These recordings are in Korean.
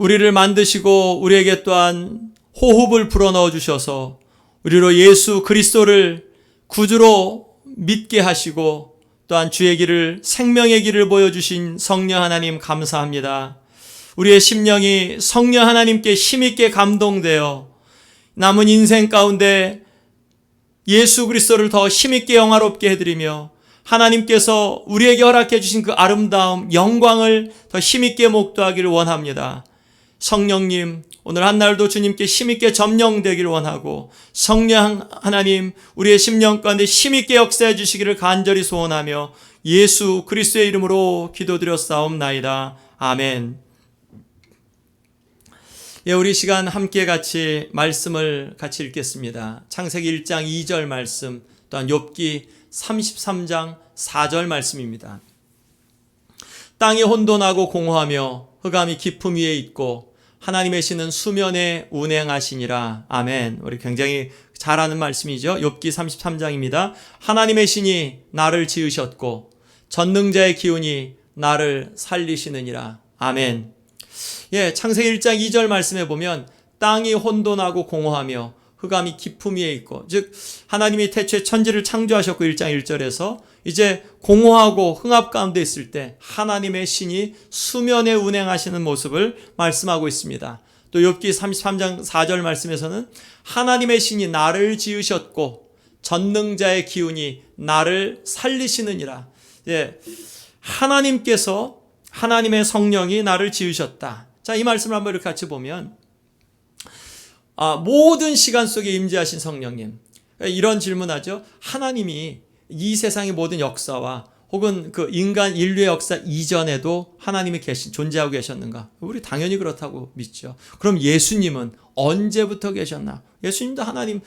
우리를 만드시고 우리에게 또한 호흡을 불어넣어 주셔서 우리로 예수 그리스도를 구주로 믿게 하시고 또한 주의 길을, 생명의 길을 보여주신 성령 하나님 감사합니다. 우리의 심령이 성령 하나님께 힘있게 감동되어 남은 인생 가운데 예수 그리스도를 더 힘있게 영화롭게 해드리며 하나님께서 우리에게 허락해 주신 그 아름다움, 영광을 더 힘있게 목도하기를 원합니다. 성령님, 오늘 한날도 주님께 힘있게 점령되기를 원하고 성령 하나님, 우리의 심령 가운데 힘있게 역사해 주시기를 간절히 소원하며 예수 그리스도의 이름으로 기도드렸사옵나이다. 아멘. 예, 우리 시간 함께 같이 말씀을 같이 읽겠습니다. 창세기 1장 2절 말씀, 또한 욥기 33장 4절 말씀입니다. 땅이 혼돈하고 공허하며 흑암이 깊음 위에 있고 하나님의 신은 수면에 운행하시니라. 아멘. 우리 굉장히 잘 아는 말씀이죠. 욥기 33장입니다. 하나님의 신이 나를 지으셨고 전능자의 기운이 나를 살리시느니라. 아멘. 예, 창세기 1장 2절 말씀에 보면 땅이 혼돈하고 공허하며 흑암이 깊음 위에 있고, 즉 하나님이 태초에 천지를 창조하셨고 1장 1절에서 이제 공허하고 흑암 가운데 있을 때 하나님의 신이 수면에 운행하시는 모습을 말씀하고 있습니다. 또 욥기 33장 4절 말씀에서는 하나님의 신이 나를 지으셨고 전능자의 기운이 나를 살리시느니라. 예, 하나님께서, 하나님의 성령이 나를 지으셨다. 자, 이 말씀을 한번 이렇게 같이 보면 모든 시간 속에 임재하신 성령님, 이런 질문하죠. 하나님이 이 세상의 모든 역사와 혹은 그 인간 인류의 역사 이전에도 하나님이 존재하고 계셨는가? 우리 당연히 그렇다고 믿죠. 그럼 예수님은 언제부터 계셨나? 예수님도 하나님,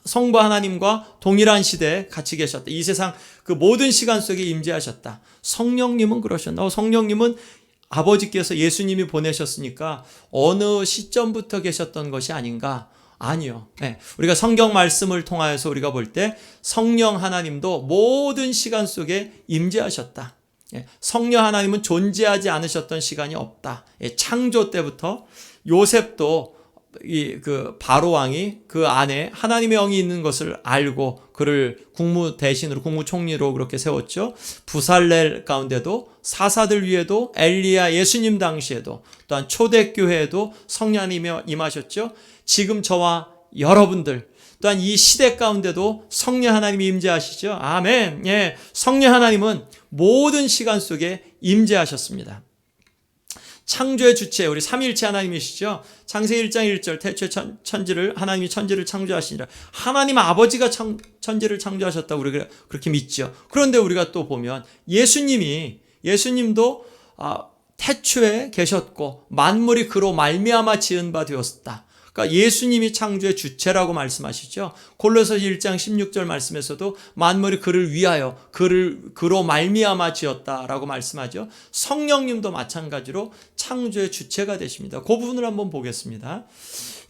성부 하나님과 동일한 시대에 같이 계셨다. 이 세상 그 모든 시간 속에 임재하셨다. 성령님은 그러셨나? 성령님은 아버지께서 예수님이 보내셨으니까 어느 시점부터 계셨던 것이 아닌가? 아니요. 네. 우리가 성경 말씀을 통하여서 우리가 볼 때 성령 하나님도 모든 시간 속에 임재하셨다. 성령 하나님은 존재하지 않으셨던 시간이 없다. 창조 때부터 요셉도 그 바로 왕이 그 안에 하나님의 영이 있는 것을 알고 그를 국무 대신으로, 국무총리로 그렇게 세웠죠. 부살렐 가운데도 사사들 위에도 엘리야, 예수님 당시에도 또한 초대교회에도 성령 하나님이 임하셨죠. 지금 저와 여러분들 또한 이 시대 가운데도 성령 하나님이 임재하시죠. 아멘. 예, 성령 하나님은 모든 시간 속에 임재하셨습니다. 창조의 주체, 우리 삼위일체 하나님이시죠. 창세기 1장 1절 태초에 하나님이 천지를 창조하시니라. 하나님 아버지가 천지를 창조하셨다고 우리가 그렇게 믿죠. 그런데 우리가 또 보면 예수님도 태초에 계셨고 만물이 그로 말미암아 지은 바 되었다. 그러니까 예수님이 창조의 주체라고 말씀하시죠. 골로새서 1장 16절 말씀에서도 만물이 그를 위하여 그로 말미암아 지었다라고 말씀하죠. 성령님도 마찬가지로 창조의 주체가 되십니다. 그 부분을 한번 보겠습니다.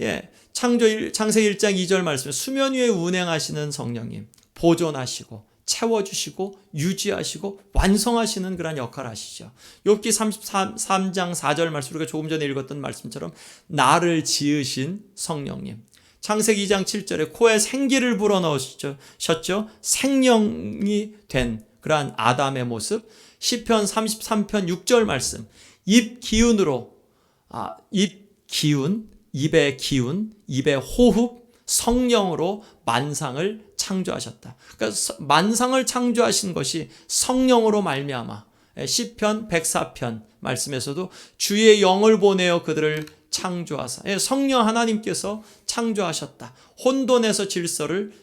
예, 창세기 1장 2절 말씀에 수면 위에 운행하시는 성령님, 보존하시고 채워주시고 유지하시고 완성하시는 그런 역할을 하시죠. 욥기 33장 4절 말씀, 우리가 조금 전에 읽었던 말씀처럼 나를 지으신 성령님, 창세기 2장 7절에 코에 생기를 불어넣으셨죠. 생명이 된 그러한 아담의 모습. 시편 33편 6절 말씀, 입의 기운, 입의 호흡, 성령으로 만상을 창조하셨다. 그러니까 만상을 창조하신 것이 성령으로 말미암아. 시편 104편 말씀에서도 주의 영을 보내어 그들을 창조하사. 성령 하나님께서 창조하셨다. 혼돈에서 질서를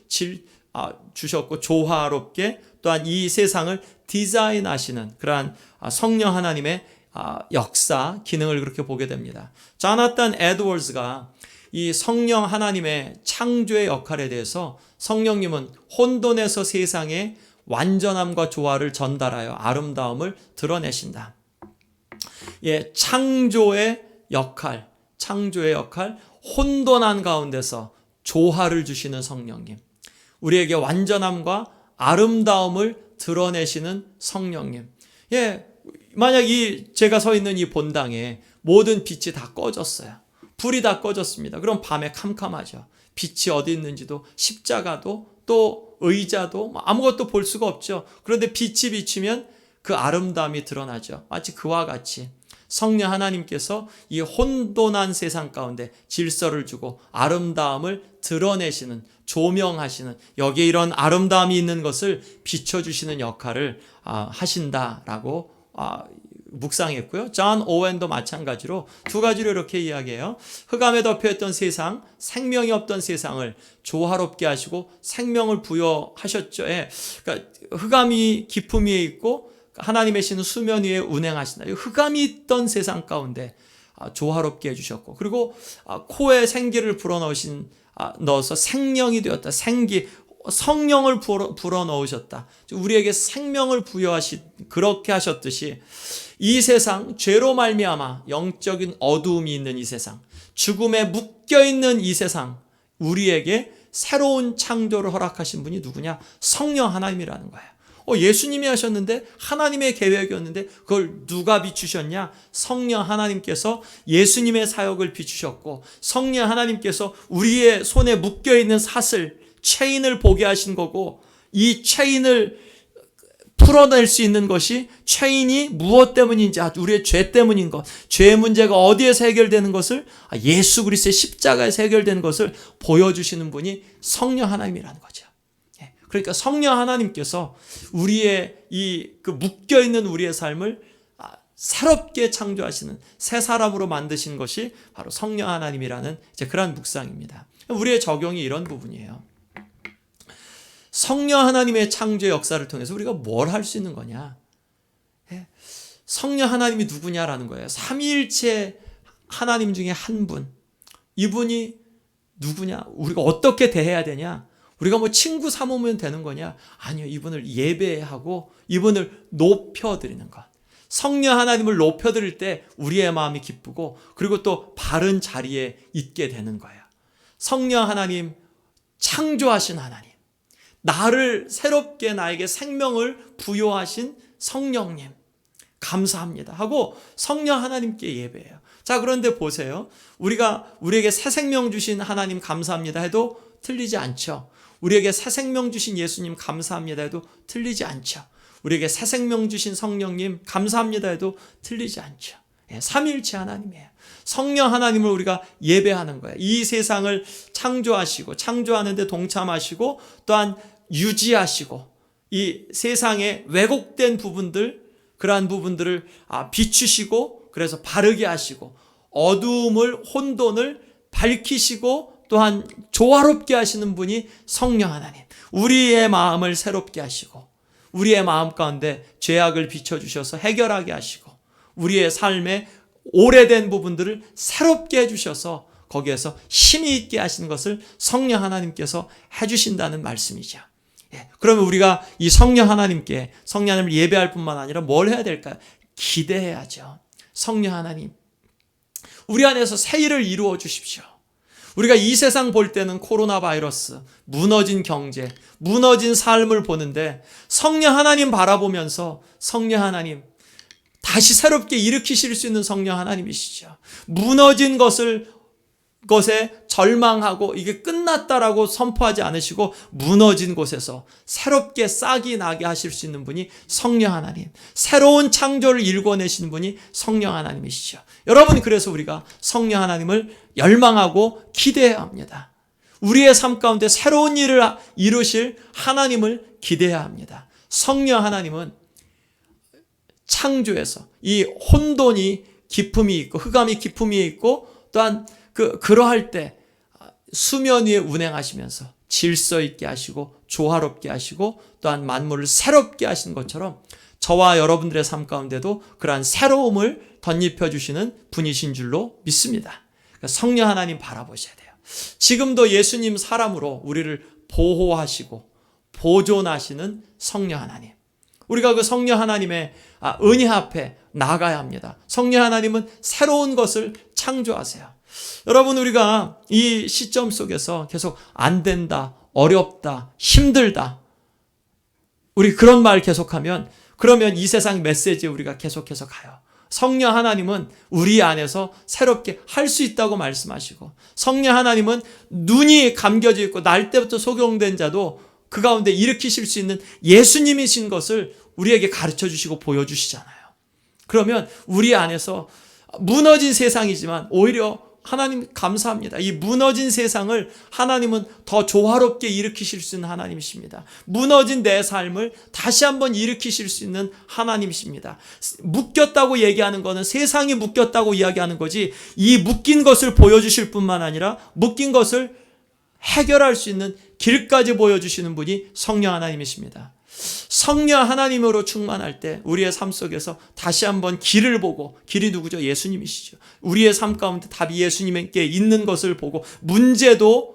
주셨고 조화롭게 또한 이 세상을 디자인하시는 그러한 성령 하나님의 역사, 기능을 그렇게 보게 됩니다. 조나단 에드워즈가 이 성령 하나님의 창조의 역할에 대해서 성령님은 혼돈에서 세상에 완전함과 조화를 전달하여 아름다움을 드러내신다. 예, 창조의 역할, 혼돈한 가운데서 조화를 주시는 성령님. 우리에게 완전함과 아름다움을 드러내시는 성령님. 예, 만약 제가 서 있는 이 본당에 모든 빛이 다 꺼졌어요. 불이 다 꺼졌습니다. 그럼 밤에 캄캄하죠. 빛이 어디 있는지도, 십자가도, 또 의자도 아무것도 볼 수가 없죠. 그런데 빛이 비치면 그 아름다움이 드러나죠. 마치 그와 같이 성령 하나님께서 이 혼돈한 세상 가운데 질서를 주고 아름다움을 드러내시는, 조명하시는, 여기에 이런 아름다움이 있는 것을 비춰주시는 역할을 하신다라고 묵상했고요. 존 오웬도 마찬가지로 두 가지로 이렇게 이야기해요. 흑암에 덮여있던 세상, 생명이 없던 세상을 조화롭게 하시고 생명을 부여하셨죠. 그러니까 흑암이 깊음 위에 있고 하나님의 신은 수면 위에 운행하신다. 흑암이 있던 세상 가운데 조화롭게 해주셨고, 그리고 코에 생기를 넣어서 생명이 되었다. 성령을 불어넣으셨다. 우리에게 생명을 그렇게 하셨듯이 이 세상, 죄로 말미암아 영적인 어두움이 있는 이 세상, 죽음에 묶여있는 이 세상, 우리에게 새로운 창조를 허락하신 분이 누구냐? 성령 하나님이라는 거예요. 예수님이 하셨는데, 하나님의 계획이었는데 그걸 누가 비추셨냐? 성령 하나님께서 예수님의 사역을 비추셨고, 성령 하나님께서 우리의 손에 묶여있는 체인을 보게 하신 거고, 이 체인을 풀어낼 수 있는 것이, 체인이 무엇 때문인지, 우리의 죄 때문인 것, 죄의 문제가 어디에서 해결되는 것을, 예수 그리스도의 십자가에서 해결되는 것을 보여주시는 분이 성령 하나님이라는 거죠. 그러니까 성령 하나님께서 우리의 묶여있는 우리의 삶을 새롭게 창조하시는, 새 사람으로 만드신 것이 바로 성령 하나님이라는 그런 묵상입니다. 우리의 적용이 이런 부분이에요. 성령 하나님의 창조 역사를 통해서 우리가 뭘 할 수 있는 거냐? 성령 하나님이 누구냐라는 거예요. 삼위일체 하나님 중에 한 분. 이분이 누구냐? 우리가 어떻게 대해야 되냐? 우리가 친구 삼으면 되는 거냐? 아니요. 이분을 예배하고 이분을 높여드리는 것. 성령 하나님을 높여드릴 때 우리의 마음이 기쁘고, 그리고 또 바른 자리에 있게 되는 거예요. 성령 하나님, 창조하신 하나님, 나를 새롭게, 나에게 생명을 부여하신 성령님, 감사합니다 하고 성령 하나님께 예배해요. 자, 그런데 보세요. 우리에게 새 생명 주신 하나님 감사합니다 해도 틀리지 않죠. 우리에게 새 생명 주신 예수님 감사합니다 해도 틀리지 않죠. 우리에게 새 생명 주신 성령님 감사합니다 해도 틀리지 않죠. 삼위일체 하나님이에요. 성령 하나님을 우리가 예배하는 거예요. 이 세상을 창조하시고, 창조하는데 동참하시고, 또한 유지하시고, 이 세상의 왜곡된 부분들, 그러한 부분들을 비추시고, 그래서 바르게 하시고, 어두움을, 혼돈을 밝히시고, 또한 조화롭게 하시는 분이 성령 하나님. 우리의 마음을 새롭게 하시고, 우리의 마음 가운데 죄악을 비춰주셔서 해결하게 하시고, 우리의 삶에 오래된 부분들을 새롭게 해주셔서 거기에서 힘이 있게 하시는 것을 성령 하나님께서 해주신다는 말씀이죠. 그러면 우리가 이 성령 하나님께, 성령 하나님을 예배할 뿐만 아니라 뭘 해야 될까요? 기대해야죠. 성령 하나님, 우리 안에서 새 일을 이루어 주십시오. 우리가 이 세상 볼 때는 코로나 바이러스, 무너진 경제, 무너진 삶을 보는데, 성령 하나님 바라보면서 성령 하나님, 다시 새롭게 일으키실 수 있는 성령 하나님이시죠. 무너진 것에 절망하고 이게 끝났다라고 선포하지 않으시고, 무너진 곳에서 새롭게 싹이 나게 하실 수 있는 분이 성령 하나님, 새로운 창조를 일궈내시는 분이 성령 하나님이시죠. 여러분, 그래서 우리가 성령 하나님을 열망하고 기대해야 합니다. 우리의 삶 가운데 새로운 일을 이루실 하나님을 기대해야 합니다. 성령 하나님은 창조에서 이 혼돈이 기품이 있고, 흑암이 기품이 있고, 또한 그러할 때 수면 위에 운행하시면서 질서 있게 하시고, 조화롭게 하시고, 또한 만물을 새롭게 하시는 것처럼 저와 여러분들의 삶 가운데도 그러한 새로움을 덧입혀 주시는 분이신 줄로 믿습니다. 그러니까 성령 하나님 바라보셔야 돼요. 지금도 예수님 사람으로 우리를 보호하시고 보존하시는 성령 하나님, 우리가 그 성령 하나님의 은혜 앞에 나가야 합니다. 성령 하나님은 새로운 것을 창조하세요. 여러분, 우리가 이 시점 속에서 계속 안 된다, 어렵다, 힘들다, 우리 그런 말 계속하면 그러면 이 세상 메시지에 우리가 계속해서 가요. 성령 하나님은 우리 안에서 새롭게 할 수 있다고 말씀하시고, 성령 하나님은 눈이 감겨져 있고 날 때부터 소경된 자도 그 가운데 일으키실 수 있는 예수님이신 것을 우리에게 가르쳐 주시고 보여주시잖아요. 그러면 우리 안에서 무너진 세상이지만 오히려 하나님 감사합니다. 이 무너진 세상을 하나님은 더 조화롭게 일으키실 수 있는 하나님이십니다. 무너진 내 삶을 다시 한번 일으키실 수 있는 하나님이십니다. 묶였다고 얘기하는 것은 세상이 묶였다고 이야기하는 거지, 이 묶인 것을 보여주실 뿐만 아니라 묶인 것을 해결할 수 있는 길까지 보여주시는 분이 성령 하나님이십니다. 성령 하나님으로 충만할 때 우리의 삶 속에서 다시 한번 길을 보고, 길이 누구죠? 예수님이시죠. 우리의 삶 가운데 답이 예수님께 있는 것을 보고, 문제도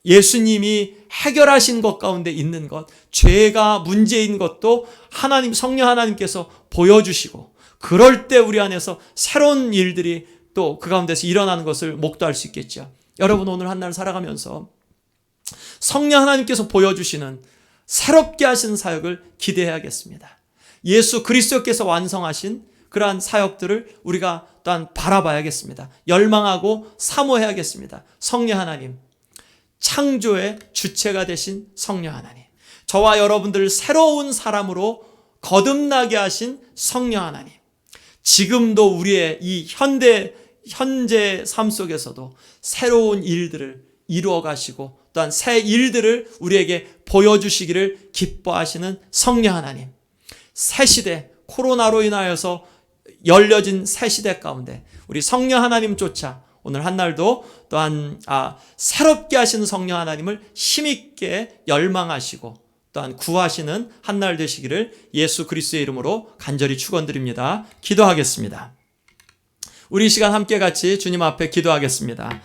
예수님이 해결하신 것 가운데 있는 것, 죄가 문제인 것도 하나님, 성령 하나님께서 보여주시고, 그럴 때 우리 안에서 새로운 일들이 또 그 가운데서 일어나는 것을 목도할 수 있겠죠. 여러분, 오늘 한 날 살아가면서 성령 하나님께서 보여주시는 새롭게 하신 사역을 기대해야겠습니다. 예수 그리스도께서 완성하신 그러한 사역들을 우리가 또한 바라봐야겠습니다. 열망하고 사모해야겠습니다. 성령 하나님, 창조의 주체가 되신 성령 하나님, 저와 여러분들을 새로운 사람으로 거듭나게 하신 성령 하나님, 지금도 우리의 이 현재 삶 속에서도 새로운 일들을 이루어 가시고 또한 새 일들을 우리에게 보여주시기를 기뻐하시는 성령 하나님, 새 시대, 코로나로 인하여서 열려진 새 시대 가운데 우리 성령 하나님 쫓아 오늘 한 날도 또한 새롭게 하시는 성령 하나님을 힘있게 열망하시고 또한 구하시는 한 날 되시기를 예수 그리스도의 이름으로 간절히 축원드립니다. 기도하겠습니다. 우리 이 시간 함께 같이 주님 앞에 기도하겠습니다.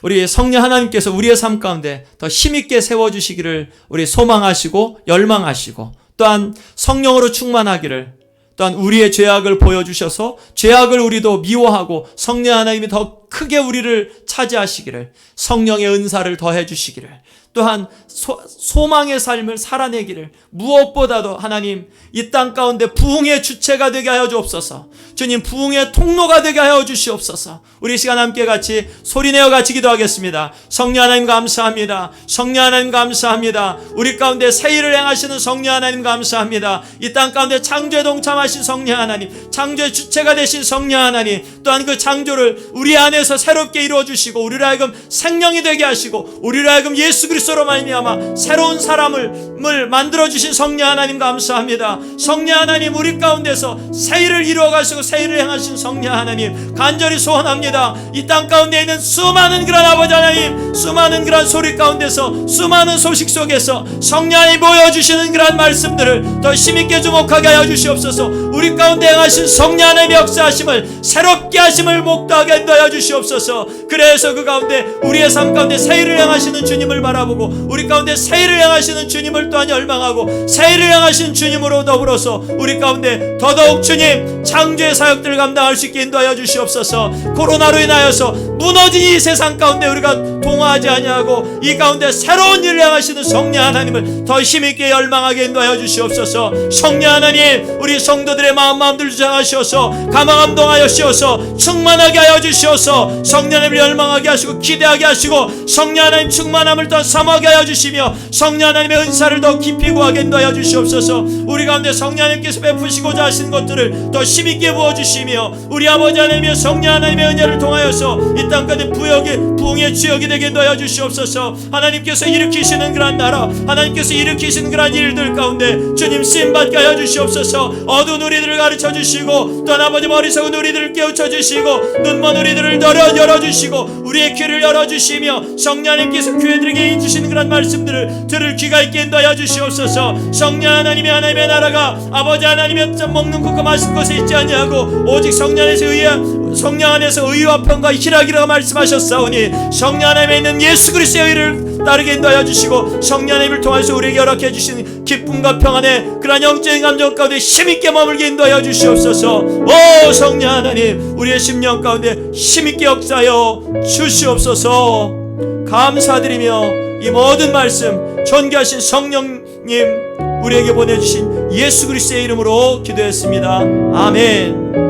우리 성령 하나님께서 우리의 삶 가운데 더 힘있게 세워주시기를 우리 소망하시고 열망하시고, 또한 성령으로 충만하기를, 또한 우리의 죄악을 보여주셔서 죄악을 우리도 미워하고 성령 하나님이 더 크게 우리를 차지하시기를, 성령의 은사를 더해 주시기를, 또한 소망의 삶을 살아내기를, 무엇보다도 하나님 이 땅 가운데 부흥의 주체가 되게 하여 주옵소서. 주님, 부흥의 통로가 되게 하여 주시옵소서. 우리 시간 함께 같이 소리내어 같이 기도하겠습니다. 성령 하나님 감사합니다. 성령 하나님 감사합니다. 우리 가운데 새 일을 행하시는 성령 하나님 감사합니다. 이 땅 가운데 창조에 동참하신 성령 하나님, 창조의 주체가 되신 성령 하나님, 또한 그 창조를 우리 안에서 새롭게 이루어 주시고 우리로 하여금 생명이 되게 하시고 우리로 하여금 예수 그리스도로 말미암아 새로운 사람을 만들어 주신 성령 하나님 감사합니다. 성령 하나님, 우리 가운데서 새 일을 이루어 가시고 새 일을 행하신 성령 하나님 간절히 소원합니다. 이 땅 가운데 있는 수많은 그런 아버지 하나님, 수많은 그런 소리 가운데서, 수많은 소식 속에서 성령 하나님 보여주시는 그런 말씀들을 더 힘있게 주목하게 하여 주시옵소서. 우리 가운데 행하신 성령 하나님의 역사하심을, 새롭게 하심을 목도하게 하여 주시옵소서. 그래서 그 가운데 우리의 삶 가운데 새 일을 행하시는 주님을 바라보고 우리 가운데 새 일을 행하시는 주님을 또한 열망하고 새 일을 행하시는 주님으로 더불어서 우리 가운데 더더욱 주님 창조의 사역들을 감당할 수 있게 인도하여 주시옵소서. 코로나로 인하여서 무너진 이 세상 가운데 우리가 동화하지 아니하고 이 가운데 새로운 일을 행하시는 성령 하나님을 더 힘있게 열망하게 인도하여 주시옵소서. 성령 하나님, 우리 성도들의 마음들 주장하시어서 감화감동하여 주시어서 충만하게 하여 주시어서 성령 하나님을 열망하게 하시고 기대하게 하시고 성령 하나님 충만함을 더 사모하게 하여 주시며 성령 하나님의 은사를 더 깊이 구하게 인도하여 주시옵소서. 우리 가운데 성령 하나님께서 베푸시고자 하신 것들을 더 힘있게 부어주시며 우리 아버지 하나님의 성령 하나님의 은혜를 통하여서 이 땅까지 부흥의 주역이 되게 인도하여 주시옵소서. 하나님께서 일으키시는 그런 나라, 하나님께서 일으키시는 그런 일들 가운데 주님 쓰임받게 하여 주시옵소서. 어두운 우리들을 가르쳐 주시고 또한 아버지 머리석은 우리들을 깨우쳐 주시고 눈먼 우리들을 열어주시고 우리의 귀를 열어주시며 성령 하나님께서 교회들에게 주시는 그런 말씀들을 들을 귀가 있게 인도하여 주시옵소서. 성령 하나님의 나라가 아버지 하나님의 먹는 것과 마시는 것에 있지 아니하고 오직 성령 안에서 의와 평과 희락이라고 말씀하셨사오니 성령 안에 있는 예수 그리스도의 의를 따르게 인도하여 주시고 성령 하나님을 통해서 우리에게 허락해 주신 기쁨과 평안의 그런 영적인 감정 가운데 힘있게 머물게 인도하여 주시옵소서. 오 성령 하나님, 우리의 심령 가운데 힘있게 역사하여 주시옵소서. 감사드리며 이 모든 말씀 존귀하신 성령님 우리에게 보내주신 예수 그리스도의 이름으로 기도했습니다. 아멘.